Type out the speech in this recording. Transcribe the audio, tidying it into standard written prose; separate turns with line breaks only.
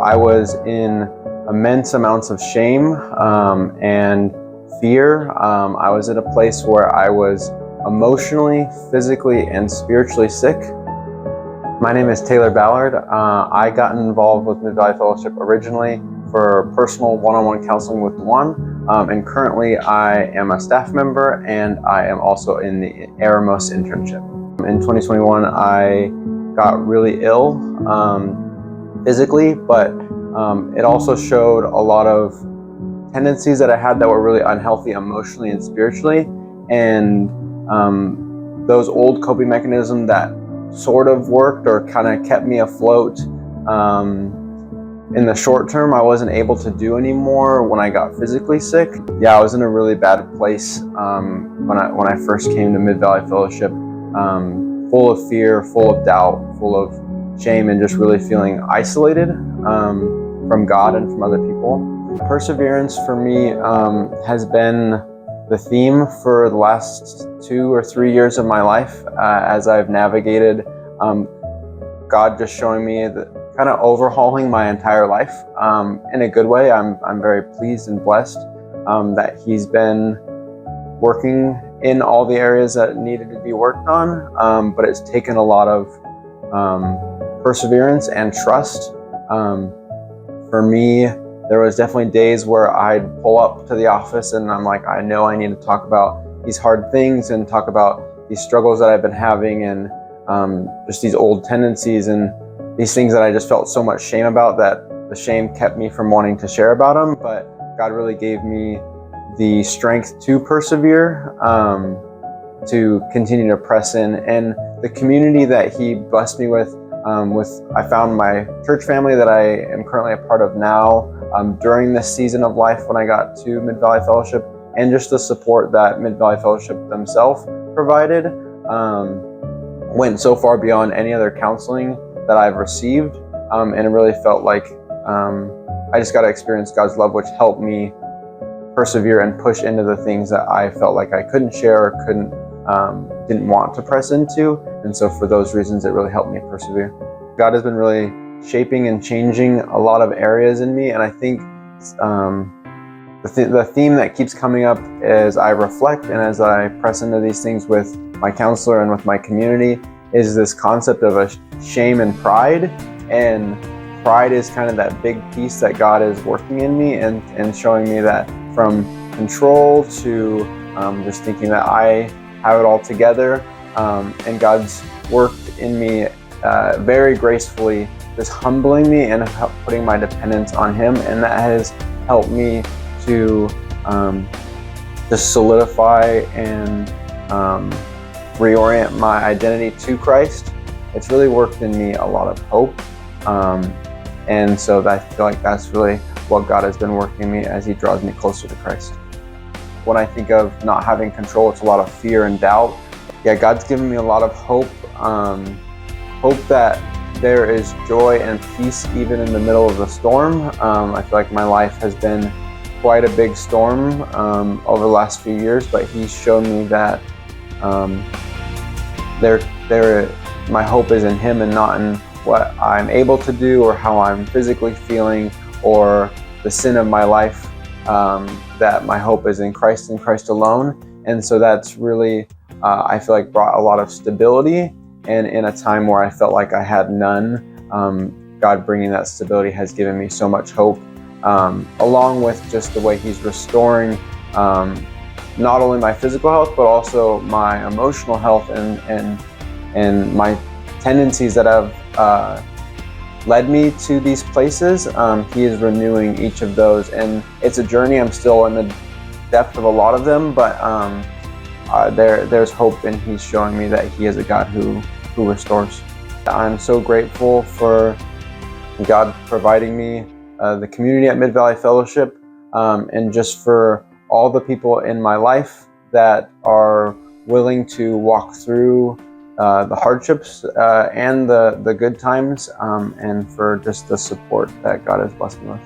I was in immense amounts of shame and fear. I was at a place where I was emotionally, physically, and spiritually sick. My name is Taylor Ballard. I got involved with Mid-Valley Fellowship originally for personal one-on-one counseling with Juan, and currently I am a staff member and I am also in the Eremos internship. In 2021, I got really ill physically, but it also showed a lot of tendencies that I had that were really unhealthy emotionally and spiritually, and those old coping mechanisms that sort of worked or kind of kept me afloat in the short term, I wasn't able to do anymore when I got physically sick. Yeah, I was in a really bad place when I first came to Mid-Valley Fellowship, full of fear, full of doubt, full of shame, and just really feeling isolated from God and from other people. Perseverance for me has been the theme for the last 2 or 3 years of my life as I've navigated God just showing me kind of overhauling my entire life in a good way. I'm very pleased and blessed that He's been working in all the areas that needed to be worked on, but it's taken a lot of perseverance and trust. For me, there was definitely days where I'd pull up to the office and I'm like, I know I need to talk about these hard things and talk about these struggles that I've been having and just these old tendencies and these things that I just felt so much shame about, that the shame kept me from wanting to share about them. But God really gave me the strength to persevere, to continue to press in. And the community that He blessed me with, I found my church family that I am currently a part of now during this season of life when I got to Mid-Valley Fellowship, and just the support that Mid-Valley Fellowship themselves provided went so far beyond any other counseling that I've received, and it really felt like I just got to experience God's love, which helped me persevere and push into the things that I felt like I couldn't share or didn't want to press into. And so for those reasons, it really helped me persevere. God has been really shaping and changing a lot of areas in me, and I think the theme that keeps coming up as I reflect and as I press into these things with my counselor and with my community is this concept of a shame and pride. And pride is kind of that big piece that God is working in me and showing me that from control to just thinking that I have it all together, and God's worked in me very gracefully, just humbling me and putting my dependence on Him, and that has helped me to just solidify and reorient my identity to Christ. It's really worked in me a lot of hope, and so I feel like that's really what God has been working in me as He draws me closer to Christ. When I think of not having control, it's a lot of fear and doubt. Yeah, God's given me a lot of hope, hope that there is joy and peace even in the middle of the storm. I feel like my life has been quite a big storm over the last few years, but He's shown me that my hope is in Him and not in what I'm able to do or how I'm physically feeling or the sin of my life, that my hope is in Christ and Christ alone. And so that's really, I feel like, brought a lot of stability. And in a time where I felt like I had none, God bringing that stability has given me so much hope, along with just the way He's restoring not only my physical health, but also my emotional health and my tendencies that have led me to these places. He is renewing each of those, and it's a journey. I'm still in the depth of a lot of them, but there's hope, and He's showing me that He is a God who restores. I'm so grateful for God providing me the community at Mid-Valley Fellowship, and just for all the people in my life that are willing to walk through the hardships and the good times, and for just the support that God has blessed me with.